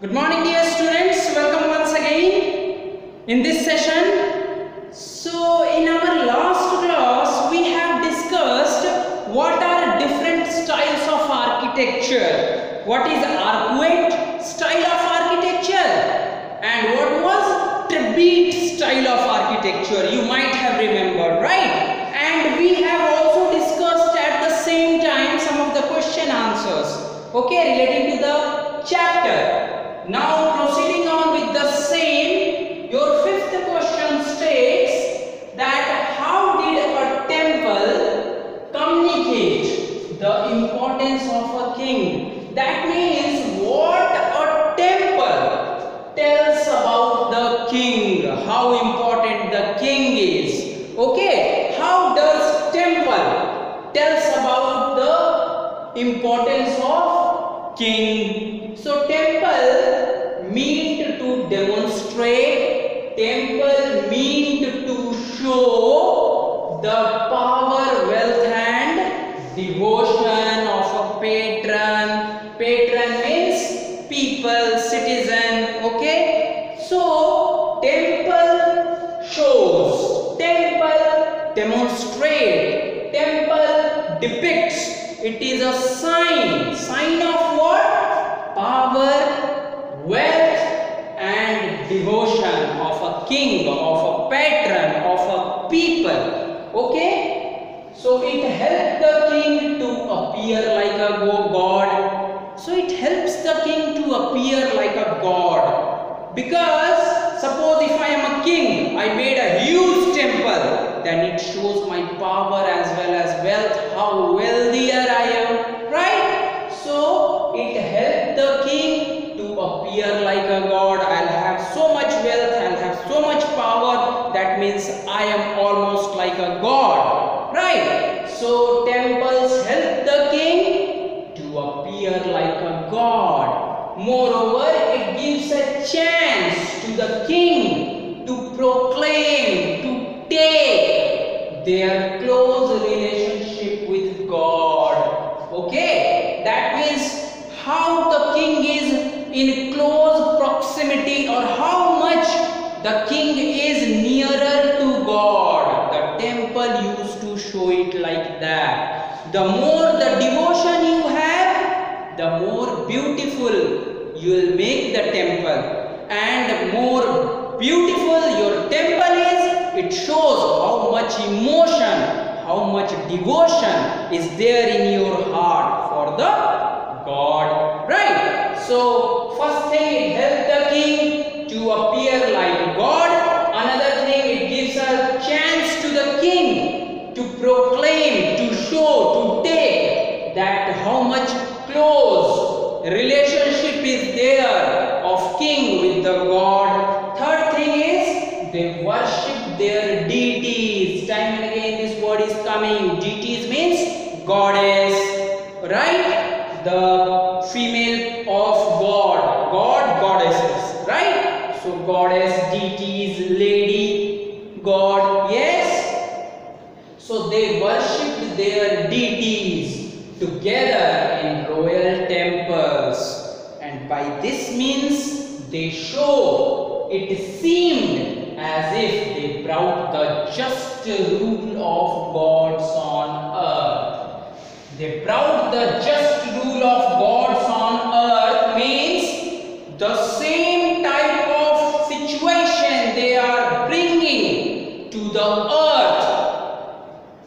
Good morning dear students, welcome once again in this session. So in our last class we have discussed what are different styles of architecture. What is arcuate style of architecture and what was trapeze style of architecture. You might have remembered, right? And we have also discussed at the same time some of the question answers, okay, relating to the chapter. Now proceeding on with the same, your fifth question states that how did a temple communicate the importance of a king? That means what a temple tells about the king, how important the king is. Okay, how does temple tells about the importance of king? So temple meant to demonstrate, temple meant to show the power, wealth and devotion of a patron. Patron means people, citizen, okay. So temple shows, temple demonstrate, temple depicts. It is a sign of what? Power, wealth and devotion of a king, of a patron, of a people. Okay, so it helps the king to appear like a god. So it helps the king to appear like a god, because suppose if I am a king, I made a huge temple, then it shows my power as well as wealth, how wealthier I am, right? So it helped the king to appear like a god. I'll have so much wealth, I'll have so much power, that means I am almost like a god, right? So temples help the king to appear like a god. Moreover, it gives a chance to the king to proclaim, to take their close relationship with God. Okay, that means how the king is in close proximity, or how much the king is nearer to God. The temple used to show it like that. The more the devotion you have, the more beautiful you will make the temple, and more beautiful your temple is, it shows how much emotion, how much devotion is there in your heart for the God, right? So first thing, it helps the king to appear like God. Another thing, it gives a chance to the king to proclaim, to show, to take that how much close relationship is there of king with the God. Third thing is they worship their deities. Time and again this word is coming. Deities means goddess, right? The female of God, goddesses, right? So goddess, deities, lady, God, yes. So they worship their deities together in royal temples, and by this means they show, it seemed as if they brought the just rule of gods on earth. They brought the just rule of gods on earth means the same type of situation they are bringing to the earth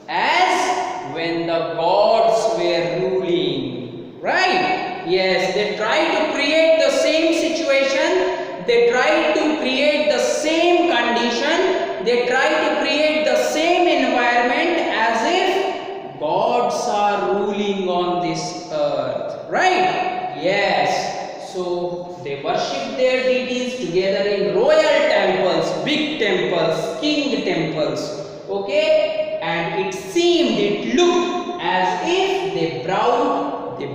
as when the gods were ruling, right? Yes, they try to create the same situation, they try to create the same condition, they try to create the same environment as if gods are ruling on this earth, right? Yes, so they worship their deities together in royal temples, big temples, king temples, okay? And it seemed, it looked as if they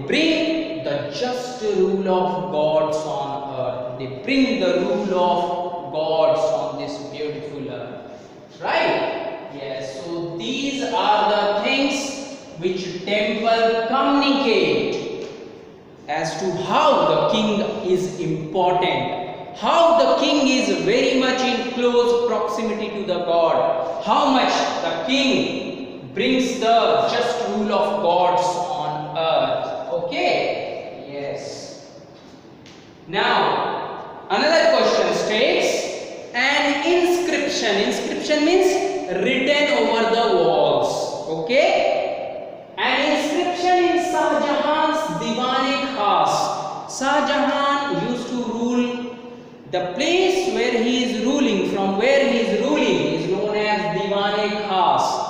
bring the just rule of gods on earth. They bring the rule of gods on this beautiful earth, right? Yes, so these are the things which temple communicate. As to how the king is important, how the king is very much in close proximity to the God, how much the king brings the just rule of gods on earth. Okay? Yes. Now, another question states, an inscription. Inscription means written over the walls. Okay? An inscription in Shah Jahan's Diwan-e-Khas. Shah Jahan used to rule the place where he is ruling, from where he is ruling is known as Diwan-e-Khas.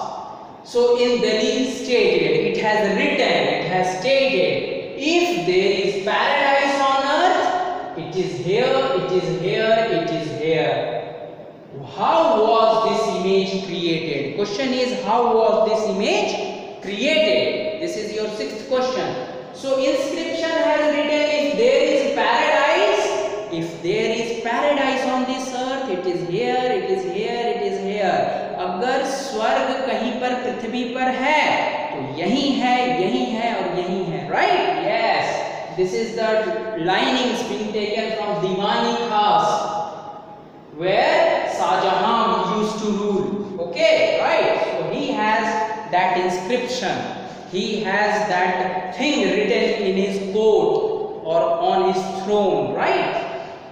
So in Delhi stated, it has written, it has stated, if there is paradise on earth, it is here, it is here, it is here. How was this image created? Question is, how was this image created? This is your sixth question. So inscription has written, if there is paradise, if there is paradise on this earth, it is here, it is here, it is here. अगर स्वर्ग कहीं पर पृथ्वी पर है तो यही है और यही है. Right? Yes. This is the linings being taken from Diwan-e-Khas, where Shah Jahan used to rule. Okay, right? So he has that inscription. He has that thing written in his court or on his throne, right?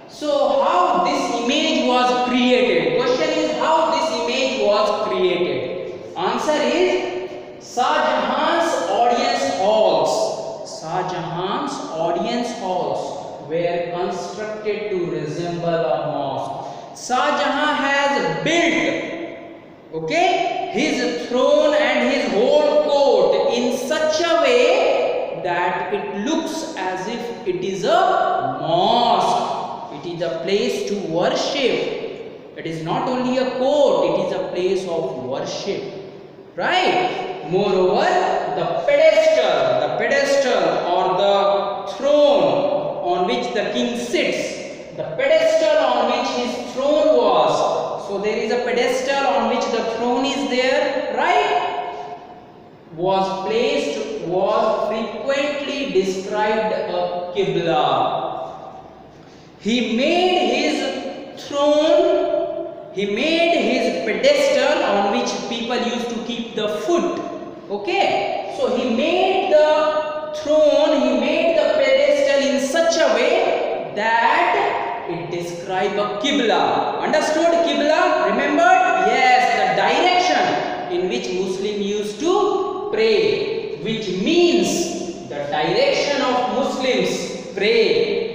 So how this image was created? Question is, how this image was created? Answer is, Shah Jahan's audience halls. Shah Jahan's audience halls were constructed to resemble a mosque. Shah Jahan has built, okay, his throne and his whole court in such a way that it looks as if it is a mosque. It is a place to worship. It is not only a court, it is a place of worship. Right? Moreover, the pedestal or the throne on which the king sits, the pedestal on which his throne was. So there is a pedestal on which the throne is there, right? Was frequently described a Qibla. He made his throne, he made his pedestal on which people used to keep the food. Okay, so he made the throne, he made the pedestal in such a way that it describes a Qibla. Understood Qibla? Remembered? Yes, the direction in which Muslim used to pray, which means the direction of Muslims pray,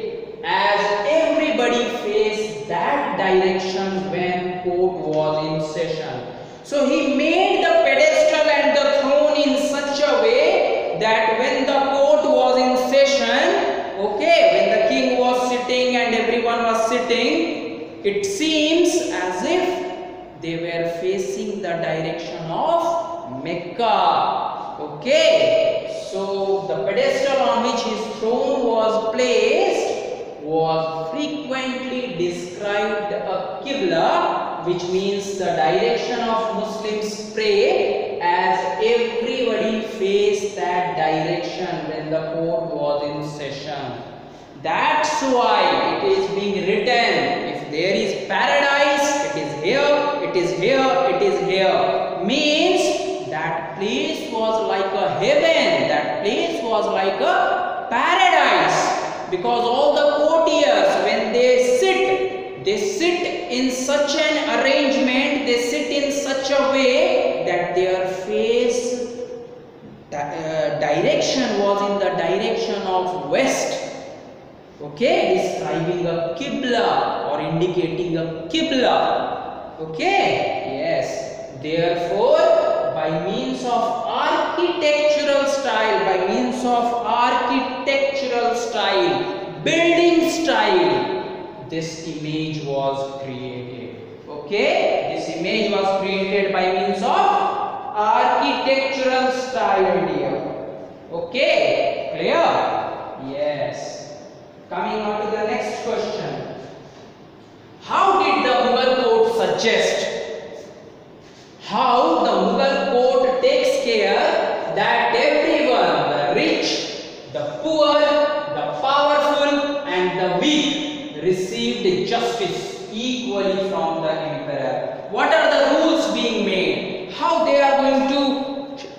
as everybody faced that direction when court was in session. So he made the pedestal and the throne in such a way that when the court was in session, okay, when the king was sitting and everyone was sitting, it seems as if they were facing the direction of Mecca. Okay, so the pedestal on which his throne was placed was frequently described a Qibla, which means the direction of Muslims pray, as everybody faced that direction when the court was in session. That's why it is being written, if there is paradise, it is here, it is here, it is here. Means that place was like a heaven, that place was like a paradise. Because all the courtiers, when they sit in such an arrangement, they sit in such a way that their face direction was in the direction of west. Okay, describing a Qibla or indicating a Qibla. Okay, yes. Therefore, by means of architectural style, building style, this image was created. Okay, this image was created by means of architectural style, dear. Okay, clear? Yes. Coming on to the next question. How did the Mughal court suggest? How the Mughal court takes care that everyone, the rich, the poor, the powerful, received justice equally from the emperor. What are the rules being made? How they are going to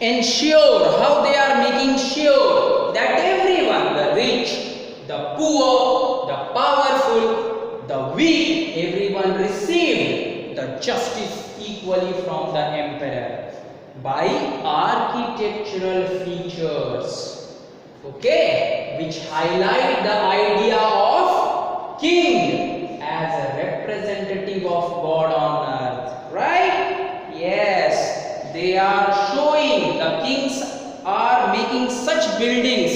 ensure, how they are making sure that everyone, the rich, the poor, the powerful, the weak, everyone received the justice equally from the emperor by architectural features, okay, which highlight the idea of king as a representative of God on earth, right? Yes, they are showing, the kings are making such buildings.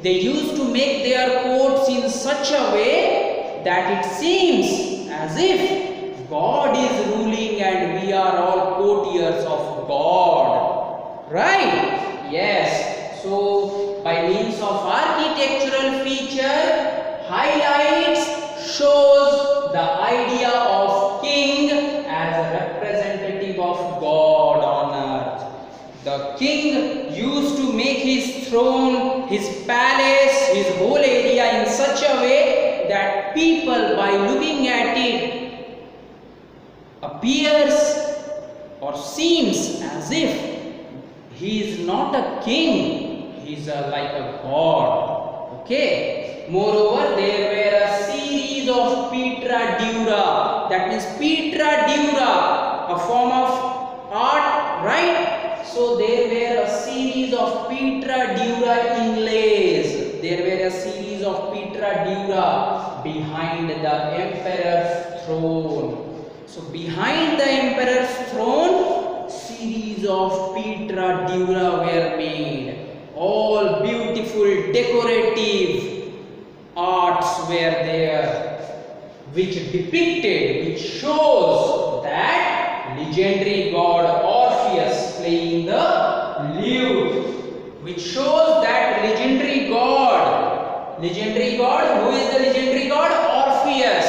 They used to make their courts in such a way that it seems as if God is ruling and we are all courtiers of God, right? Yes, so by means of architectural feature, highlights, shows the idea of king as a representative of God on earth. The king used to make his throne, his palace, his whole area in such a way that people, by looking at it, appears or seems as if he is not a king, he is like a god, okay. Moreover, there were a series of pietra dura, that means pietra dura, a form of art, right? So there were a series of pietra dura inlays, there were a series of pietra dura behind the emperor's throne. So behind the emperor's throne, series of pietra dura were made, all beautiful decorative arts were there, which depicted, which shows that legendary god Orpheus playing the lute, which shows that legendary god, who is the legendary god? Orpheus.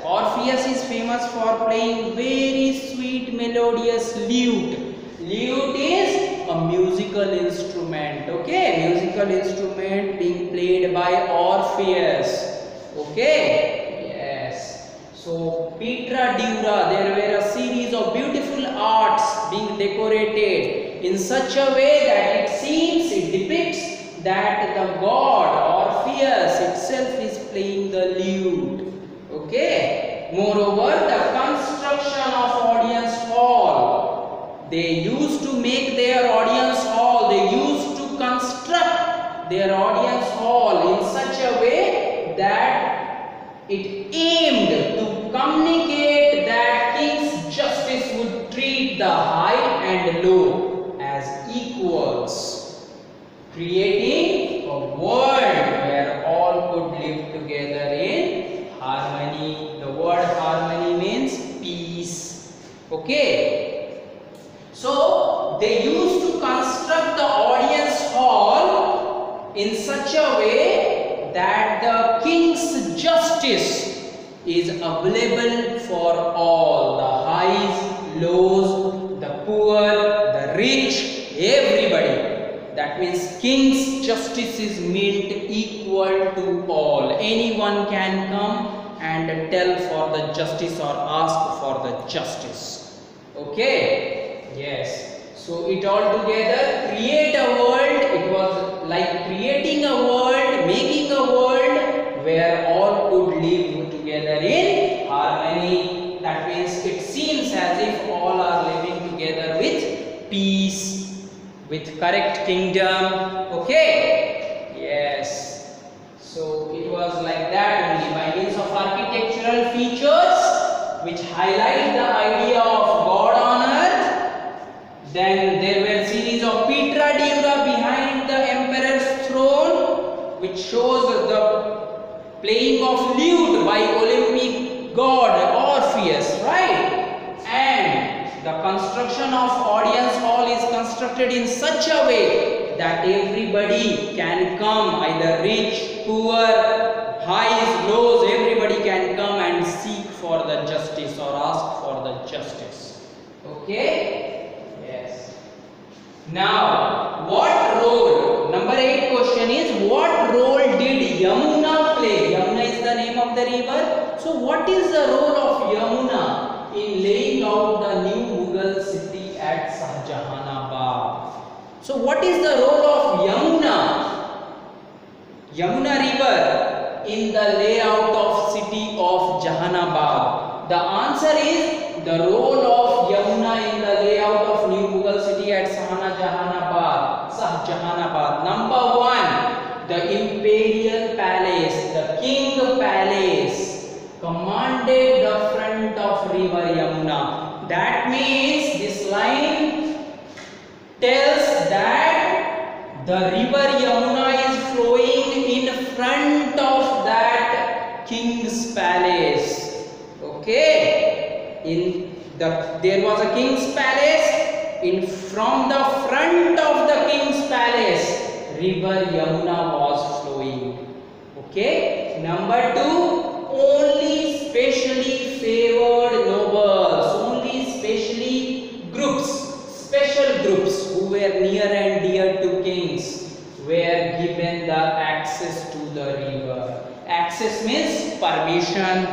Orpheus is famous for playing very sweet melodious lute. Lute is a musical instrument, okay, musical instrument being played by Orpheus, okay. Yes, so pietra dura, there were a series of beautiful arts being decorated in such a way that it seems, it depicts that the god Orpheus itself is playing the lute, okay. Moreover, the construction of audience hall, they used to make their audience hall, they used to construct their audience hall in such a way that it aimed to communicate that king's justice would treat the high and low as equals, creating a world where all could live together in harmony. The word harmony means peace, okay. So they used to construct the audience hall in such a way that the king's justice is available for all, the highs, lows, the poor, the rich, everybody. That means king's justice is meant equal to all. Anyone can come and tell for the justice or ask for the justice, okay. Yes, so it all together create a world. It was like creating a world, making a world where all could live together in harmony. That means it seems as if all are living together with peace, with correct kingdom, okay. Yes, so it was like that only, by means of architectural features which highlight the idea of God on earth. Then there were series of pietra dura behind the emperor's throne, which shows the playing of lute by Olympic god Orpheus, right? And the construction of audience hall is constructed in such a way that everybody can come, either rich, poor, highs, lows, everybody can come and seek for the justice or ask for the justice, okay. Yes. Now, what role, number 8 question is, what role did Yamuna play? Yamuna is the name of the river. So what is the role of Yamuna in laying out the new Mughal city at Shahjahanabad? So what is the role of Yamuna river in the layout of city of Jahanabad? The answer is the role of Yamuna in the layout of new Mughal city at Shahjahanabad. Number 1, the imperial palace, the king palace commanded the front of river Yamuna. That means this line tells that the river Yamuna is flowing in front of that king's palace. Okay, there was a king's palace. From the front of the king's palace, river Yamuna was flowing. Okay. Number 2, only specially favored nobles, only special groups who were near and dear to kings were given the access to the river. Access means permission.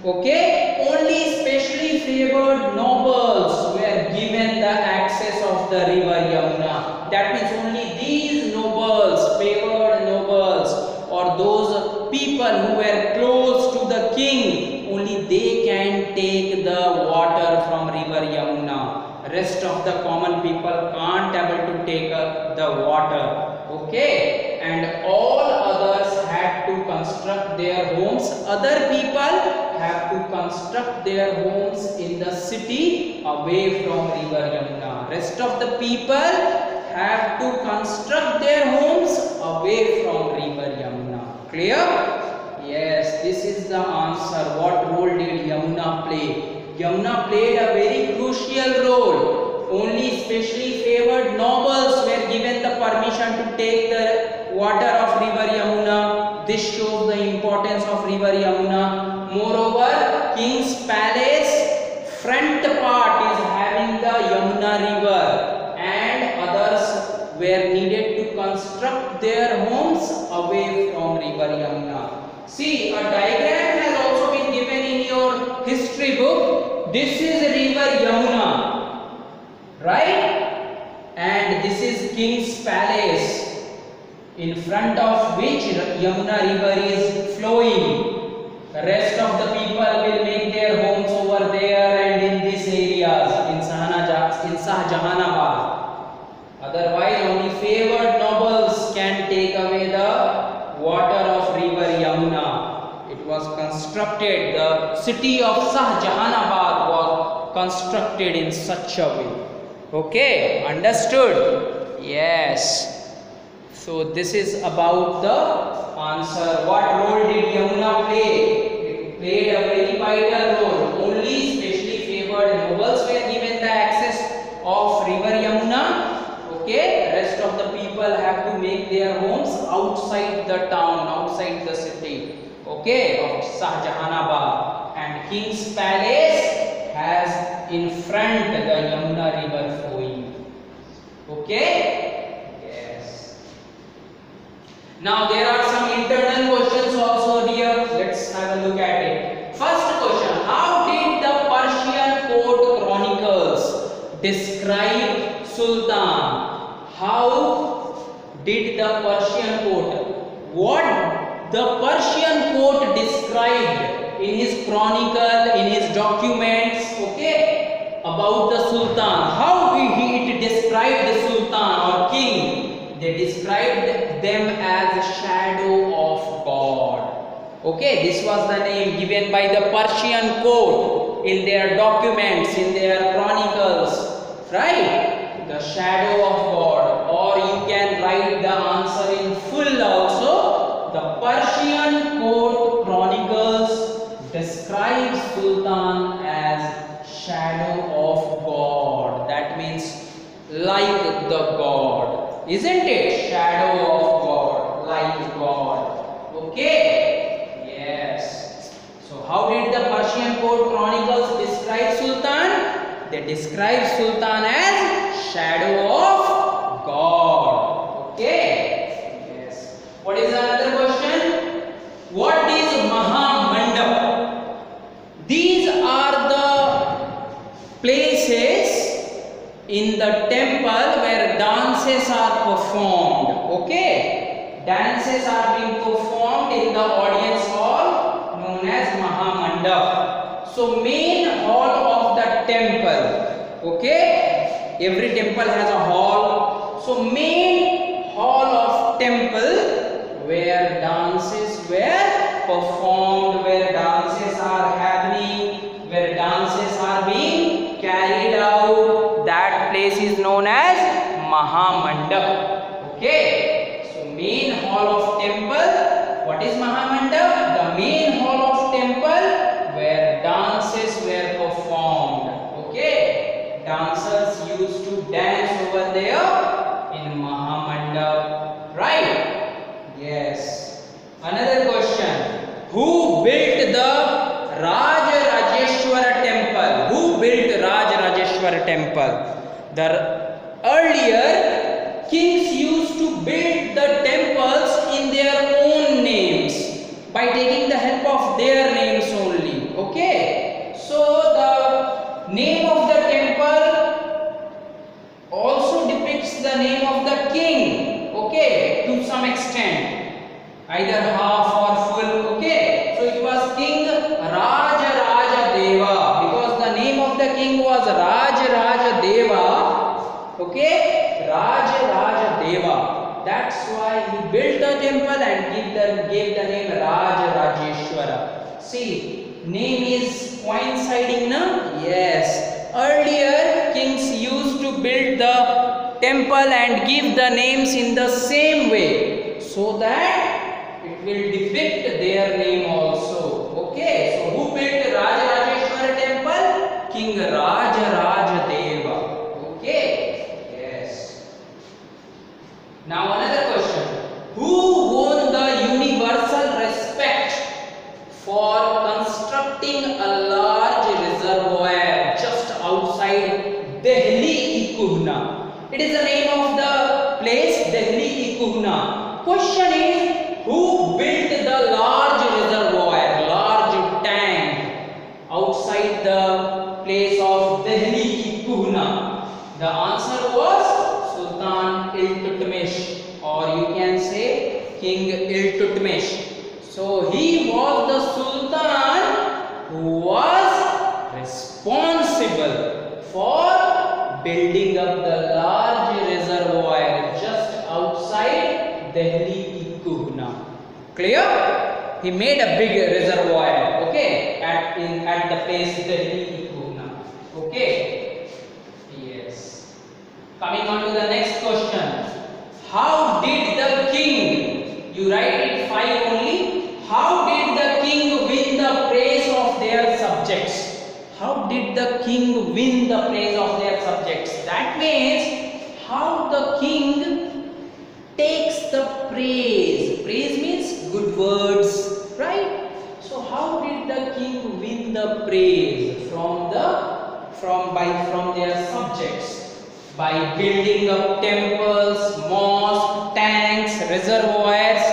Okay, only specially favored nobles were given the access of the river Yamuna. That means only these nobles, favored nobles, or those people who were close to the king, only they can take the water from river Yamuna. Rest of the common people can't able to take the water. Okay, and all others had to construct their homes. Other people have to construct their homes in the city away from river Yamuna. Rest of the people have to construct their homes away from river Yamuna. Clear? Yes, this is the answer. What role did Yamuna play? Yamuna played a very crucial role. Only specially favored nobles were given the permission to take the water of river Yamuna. This shows the importance of river Yamuna. Moreover, king's palace front part is having the Yamuna river, and others were needed to construct their homes away from river Yamuna. See, a diagram has also been given in your history book. This is river Yamuna, right? And this is king's palace, in front of which Yamuna river is flowing. The rest of the people will make their homes over there and in these areas in Shahjahanabad. Otherwise, only favored nobles can take away the water of river Yamuna. It was constructed, the city of Shahjahanabad was constructed in such a way. Okay, understood? Yes. So this is about the answer. What role did Yamuna play? It played a very vital role. Only specially favored nobles were given the access of river Yamuna. Okay, rest of the people have to make their homes outside the town, outside the city. Okay, of Shahjahanabad. And king's palace has in front the Yamuna river flowing. Okay. Now there are some internal questions also here. Let's have a look at it. First question: how did the Persian court chronicles describe Sultan? How did the Persian court? What the Persian court described in his chronicle, in his documents, okay, about the Sultan? How it described the Sultan or king? They described them as a shadow of God. Okay, this was the name given by the Persian court in their documents, in their chronicles, right? The shadow of God. Or you can write the answer in full also. The Persian court chronicles describes Sultan as shadow of God. That means like the God. Isn't it? Shadow of God, like God. Okay? Yes. So how did the Persian court chronicles describe Sultan? They describe Sultan as shadow of God. Okay? Yes. What is another question? What is Mahamandap? in the temple where dances are performed. Okay, dances are being performed in the audience hall known as Mahamandap. So main hall of the temple. Okay, every temple has a hall. So main hall of temple where dances were performed, where dances are happening, where dances are being carried out, that place is known as Mahamandap. Okay, so main hall of temple. What is Mahamandap? The main hall of temple where dances were performed. Okay, dancers used to dance over there in Mahamandap, right? Yes. Another question. Who built the Rajarajeshwara temple? Who built Rajarajeshwara temple? The earlier kings used to build the temples in their own names by taking the help of their names only. Okay, so the name of the temple also depicts the name of the king. Okay, to some extent, either half or full. Okay, so it was King Rajaraja Deva, because the name of the king was Rajaraja Deva. Okay, Rajaraja Deva. That's why he built a temple and gave the name Rajarajeshwara. See, name is coinciding now. Yes, earlier kings used to build the temple and give the names in the same way, so that it will depict their name also. Okay, so who built Rajarajeshwara temple? King Rajaraja Deva. Okay, yes. Now another question. Who won the universal respect for constructing a large reservoir just outside Delhi Ikuhna? It is the name of the place, Delhi Ikuhna. Question is, who built the large reservoir, large tank outside the place of Delhi Ikuhna? The answer was Sultan Iltutmish, or you can say King Iltutmish. So he was the Sultan who was responsible for building up the large reservoir just outside Delhi Ikuhna. Clear? He made a big reservoir, okay, at the place Delhi Ikuhna. Okay. Yes. Coming on to the next question. How did the king, you write it 5 only, how did the king win the praise of their subjects? How did the king win the praise of their subjects? That means how the king takes the praise. Praise means good words, right? So how did the king win the praise from their subjects? By building up temples, mosques, tanks, reservoirs,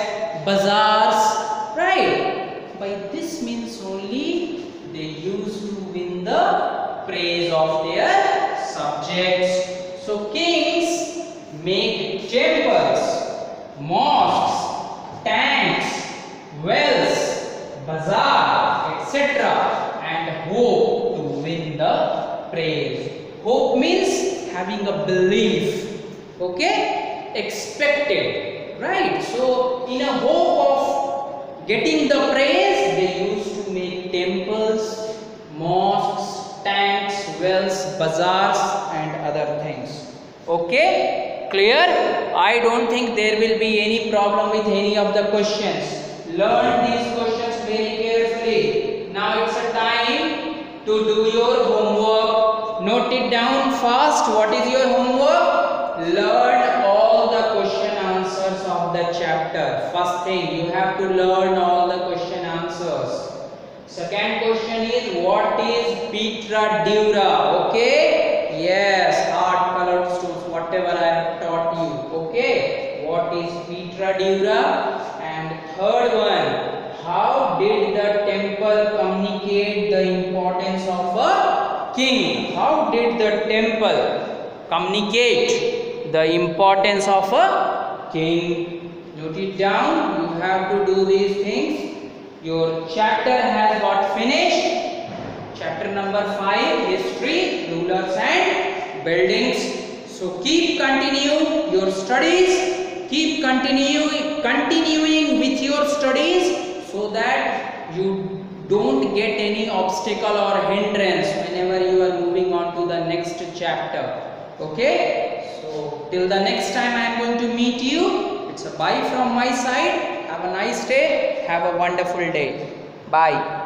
bazaars, right? By this means only they used to win the praise of their subjects. So kings make temples, mosques, tanks, wells, bazaar, etc. and hope to win the praise. Hope means having a belief, okay, expected, right? So in a hope of getting the praise, they used to make temples, mosques, tanks, wells, bazaars and other things. Okay, clear? I don't think there will be any problem with any of the questions. Learn these questions very carefully. Now it's a time to do your homework. Note it down fast. What is your homework? Learn all the question answers of the chapter. First thing, you have to learn all the question answers. Second question is, what is Petra dura? Okay? Yes, art colored stones, whatever I have taught you. Okay? What is Petra dura? And third one, how did the temple communicate the importance of a king? How did the temple Communicate. The importance of a king. Note it down. You have to do these things. Your chapter has got finished. Chapter number 5, history, rulers and buildings. So keep continue your studies. Keep continuing with your studies so that you don't get any obstacle or hindrance whenever you are moving on to the next chapter. Okay, so till the next time I am going to meet you. It's a bye from my side. Have a nice day. Have a wonderful day. Bye.